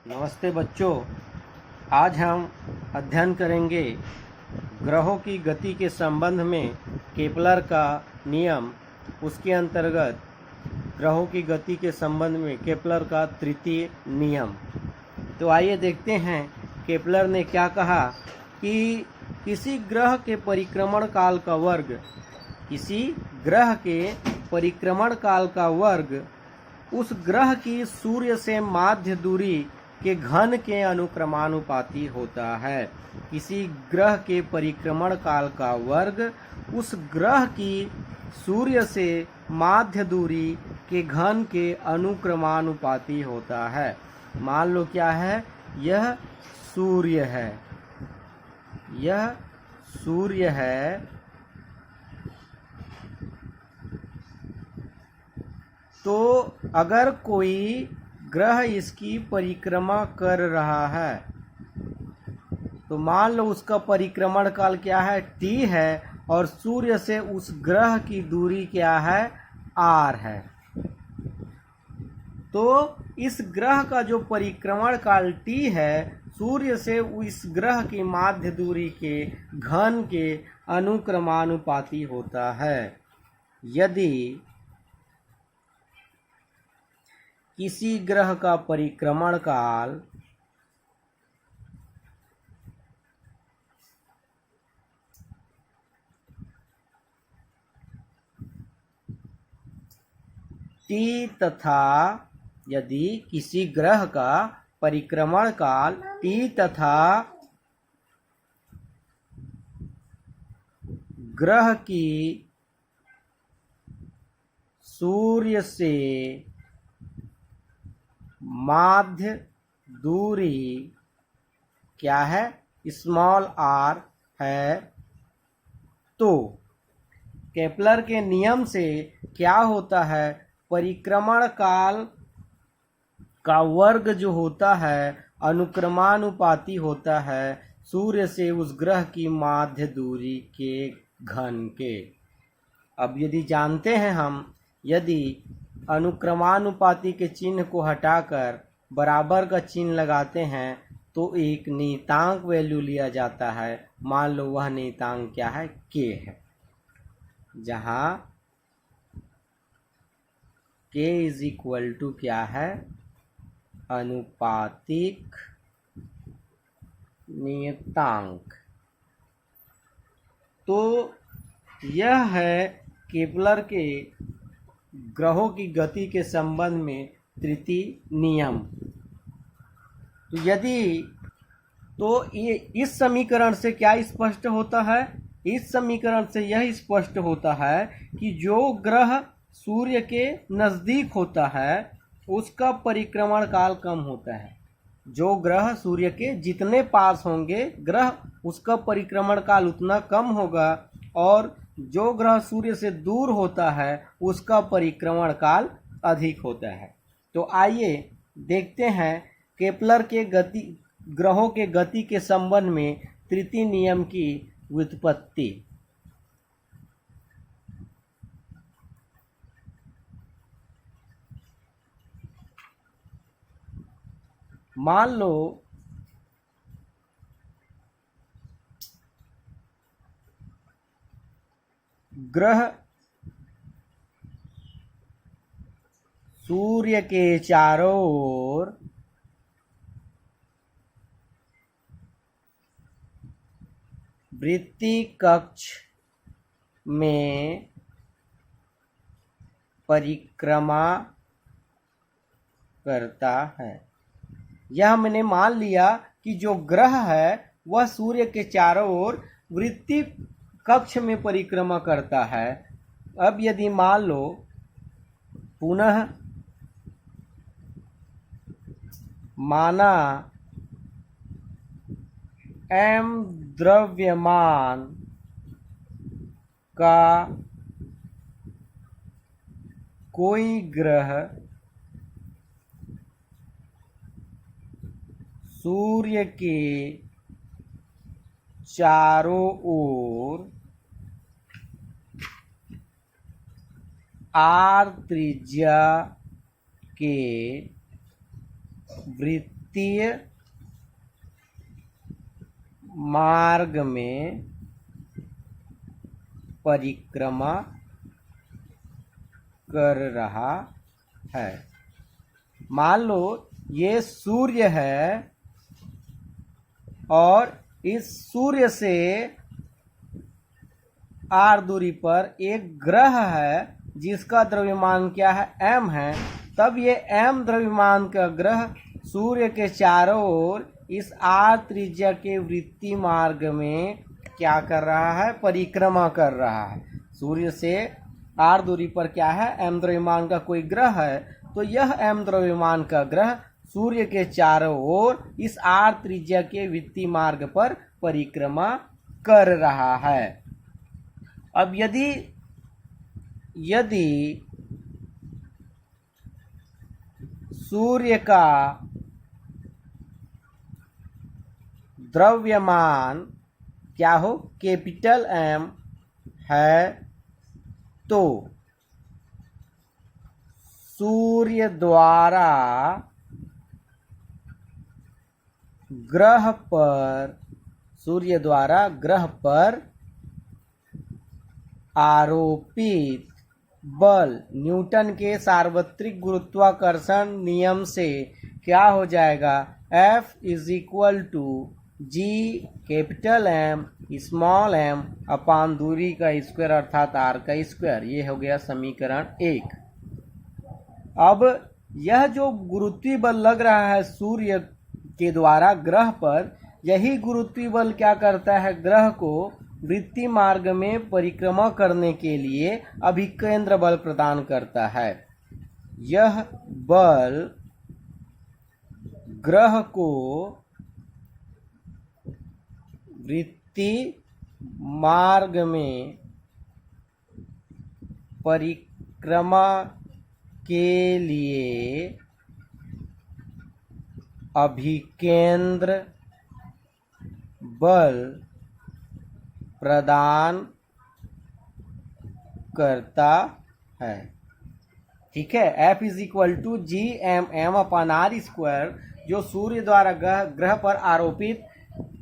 नमस्ते बच्चों। आज हम अध्ययन करेंगे ग्रहों की गति के संबंध में केपलर का नियम। उसके अंतर्गत ग्रहों की गति के संबंध में केपलर का तृतीय नियम। तो आइए देखते हैं केपलर ने क्या कहा कि किसी ग्रह के परिक्रमण काल का वर्ग उस ग्रह की सूर्य से माध्य दूरी के घन के अनुक्रमानुपाती होता है। किसी ग्रह के परिक्रमण काल का वर्ग उस ग्रह की सूर्य से माध्य दूरी के घन के अनुक्रमानुपाती होता है। मान लो क्या है, यह सूर्य है, तो अगर कोई ग्रह इसकी परिक्रमा कर रहा है तो मान लो उसका परिक्रमण काल क्या है, t है, और सूर्य से उस ग्रह की दूरी क्या है, r है। तो इस ग्रह का जो परिक्रमण काल t है, सूर्य से इस ग्रह की माध्य दूरी के घन के अनुक्रमानुपाती होता है। यदि किसी ग्रह का परिक्रमण काल t तथा यदि किसी ग्रह का परिक्रमण काल t तथा ग्रह की सूर्य से माध्य दूरी क्या है, स्मॉल r है, तो केपलर के नियम से क्या होता है, परिक्रमण काल का वर्ग जो होता है अनुक्रमानुपाती होता है सूर्य से उस ग्रह की माध्य दूरी के घन के। अब यदि जानते हैं हम, यदि अनुक्रमानुपाती के चिन्ह को हटाकर बराबर का चिन्ह लगाते हैं तो एक नियतांक वैल्यू लिया जाता है। मान लो वह नियतांक क्या है, k है, जहां k इज इक्वल टू क्या है, अनुपातिक नियतांक। तो यह है केपलर के ग्रहों की गति के संबंध में तृतीय नियम। तो ये इस समीकरण से क्या स्पष्ट होता है, इस समीकरण से यह स्पष्ट होता है कि जो ग्रह सूर्य के नजदीक होता है उसका परिक्रमण काल कम होता है। जो ग्रह सूर्य के जितने पास होंगे ग्रह, उसका परिक्रमण काल उतना कम होगा, और जो ग्रह सूर्य से दूर होता है उसका परिक्रमण काल अधिक होता है। तो आइए देखते हैं केपलर के ग्रहों के गति के संबंध में तृतीय नियम की व्युत्पत्ति। मान लो ग्रह सूर्य के चारों ओर वृत्तीय कक्ष में परिक्रमा करता है। यह मैंने मान लिया कि जो ग्रह है वह सूर्य के चारों ओर वृत्तीय कक्ष में परिक्रमा करता है। अब यदि मान लो पुनः माना m द्रव्यमान का कोई ग्रह सूर्य के चारों ओर r त्रिज्या के वृत्त वृत्तीय मार्ग में परिक्रमा कर रहा है। मान लो ये सूर्य है और इस सूर्य से r दूरी पर एक ग्रह है जिसका द्रव्यमान क्या है, m है। तब ये m द्रव्यमान का ग्रह सूर्य के चारों ओर इस r त्रिज्या के वृत्तीय मार्ग में क्या कर रहा है, परिक्रमा कर रहा है। सूर्य से r दूरी पर क्या है, m द्रव्यमान का कोई ग्रह है, तो यह m द्रव्यमान का ग्रह सूर्य के चारों ओर इस r त्रिज्या के वृत्तीय मार्ग पर परिक्रमा कर रहा है। अब यदि सूर्य का द्रव्यमान क्या हो, कैपिटल M है, तो सूर्य द्वारा ग्रह पर आरोपित बल न्यूटन के सार्वत्रिक गुरुत्वाकर्षण नियम से क्या हो जाएगा, F is equal to G capital M small m upon दूरी का स्क्वायर अर्थात r का स्क्वायर। ये हो गया समीकरण 1। अब यह जो गुरुत्वीय बल लग रहा है सूर्य के द्वारा ग्रह पर, यही गुरुत्वीय बल क्या करता है, ग्रह को वृत्तीय मार्ग में परिक्रमा करने के लिए अभिकेंद्र बल प्रदान करता है। यह बल ग्रह को वृत्तीय मार्ग में परिक्रमा के लिए अभिकेंद्र बल प्रदान करता है। ठीक है, F is equal to G M upon R square. जो सूर्य द्वारा ग्रह पर आरोपित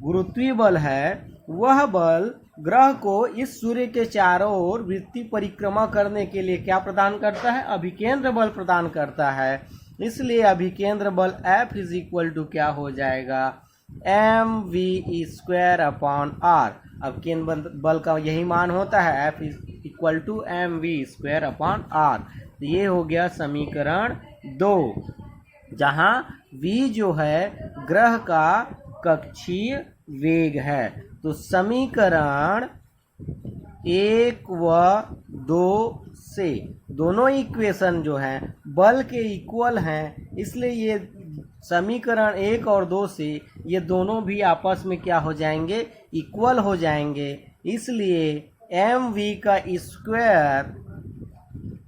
गुरुत्वीय बल है, वह बल ग्रह को इस सूर्य के चारों ओर वृत्तीय परिक्रमा करने के लिए क्या प्रदान करता है, अभिकेंद्र बल प्रदान करता है। इसलिए अभिकेंद्र बल F इज इक्वल टू क्या हो जाएगा, mv स्क्वायर अपॉन r। अब केंद्र बल का यही मान होता है, F is equal to mv square upon r। तो ये हो गया समीकरण 2, जहाँ v जो है ग्रह का कक्षीय वेग है। तो समीकरण 1 व 2 से दोनों इक्वेशन जो हैं बल के इक्वल हैं, इसलिए ये समीकरण 1 और 2 से ये दोनों भी आपस में क्या हो जाएंगे, इक्वल हो जाएंगे। इसलिए mv का square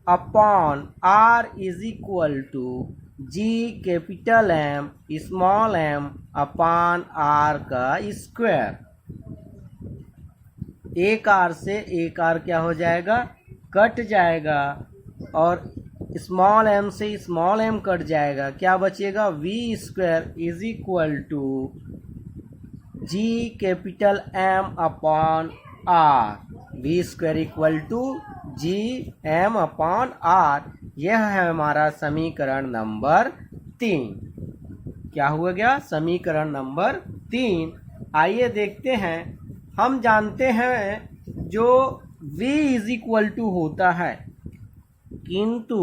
upon r is equal to g capital M small m upon r का स्क्वायर। एक r से एक r क्या हो जाएगा, कट जाएगा, और स्मॉल m से स्मॉल m कट जाएगा। क्या बचेगा, v square is equal to g capital M upon r। v square equal to g m upon r। यह है हमारा समीकरण नंबर 3। क्या हुआ गया, समीकरण नंबर 3। आइए देखते हैं। हम जानते हैं जो v इज इक्वल टू होता है, किंतु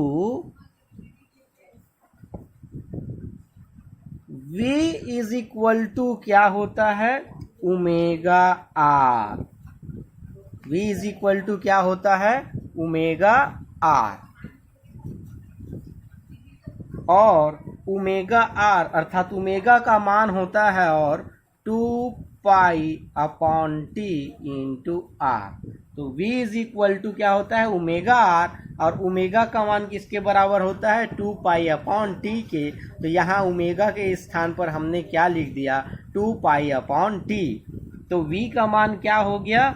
v इज इक्वल टू क्या होता है, omega r। v is equal to क्या होता है, ओमेगा r। और ओमेगा r अर्थात ओमेगा का मान होता है और 2 pi upon T into r। तो v इज इक्वल टू क्या होता है, ओमेगा r, और ओमेगा का मान किसके बराबर होता है, 2 पाई अपॉन टी के। तो यहाँ ओमेगा के स्थान पर हमने क्या लिख दिया, 2 पाई अपॉन टी। तो v का मान क्या हो गया,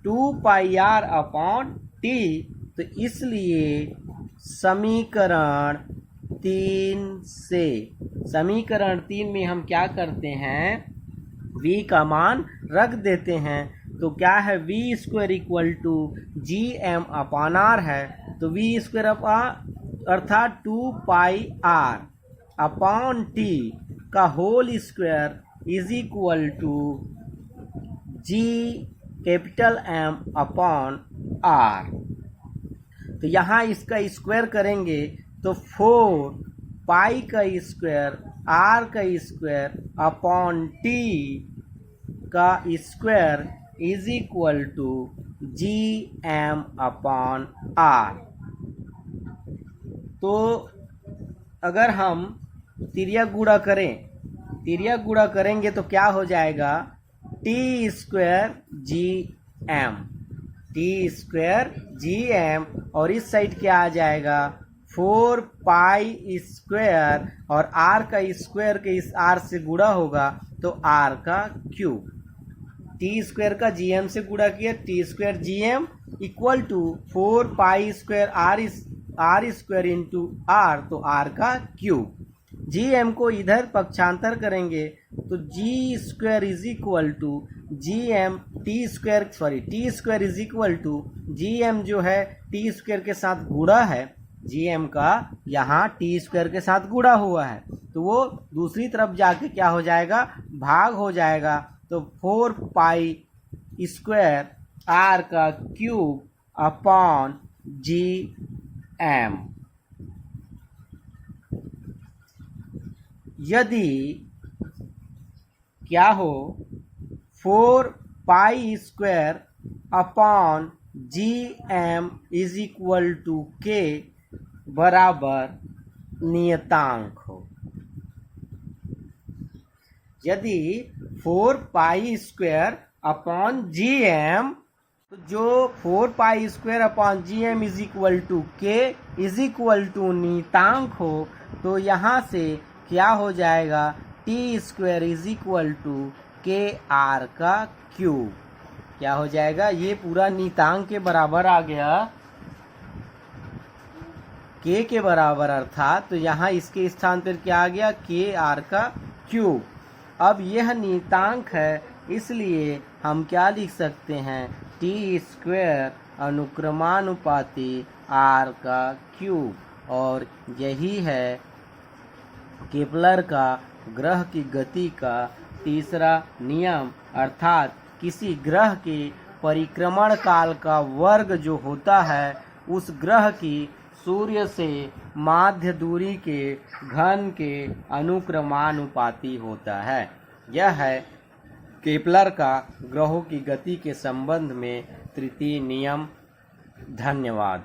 2 पाई r अपॉन टी। तो इसलिए समीकरण 3 से समीकरण 3 में हम क्या करते हैं, v का मान रख देते हैं। तो क्या है, V square equal to G M upon R है। तो वी स्क्वायर अर्थात 2 पाई आर अपॉन टी का whole square is equal to G capital M upon R. तो यहाँ इसका स्क्वायर करेंगे तो 4 पाई का स्क्वायर आर का स्क्वायर अपॉन टी का square is equal to G M upon R. तो अगर हम तिर्यक गुणा करेंगे तो क्या हो जाएगा, टी स्क्वायर जी एम और इस साइड क्या आ जाएगा 4 पाई स्क्वायर और आर का स्क्वायर के इस आर से गुणा होगा तो आर का क्यूब। टी स्क्वायर का जी एम से गुणा किया, T square G M equal to 4 pi square R square into R, तो आर का क्यूब। जी एम को इधर पक्षांतर करेंगे तो G square is equal to G M T square is equal to G M जो है टी स्क्वायर के साथ गुणा है, जी एम का यहाँ टी स्क्वायर के साथ गुणा हुआ है तो वो दूसरी तरफ जाके क्या हो जाएगा, भाग हो जाएगा। तो 4 पाई स्क्वायर आर का क्यूब अपॉन जी एम। यदि क्या हो 4 pi square upon G M is equal to K बराबर नियतांक हो। यदि 4 pi square upon G M, तो जो 4 pi square upon G M is equal to K is equal to नियतांक हो, तो यहाँ से क्या हो जाएगा, T square is equal to K R का क्यूब। क्या हो जाएगा, ये पूरा नियतांक के बराबर आ गया, के के बराबर अर्थात, तो यहाँ इसके स्थान पर क्या आ गया, के आर का क्यूब। अब यह नियतांक है इसलिए हम क्या लिख सकते हैं, टी स्क्वायर अनुक्रमानुपाती आर का क्यूब। और यही है केपलर का ग्रह की गति का तीसरा नियम, अर्थात किसी ग्रह के परिक्रमण काल का वर्ग जो होता है उस ग्रह की सूर्य से माध्य दूरी के घन के अनुक्रमानुपाती होता है। यह है केपलर का ग्रहों की गति के संबंध में तृतीय नियम। धन्यवाद।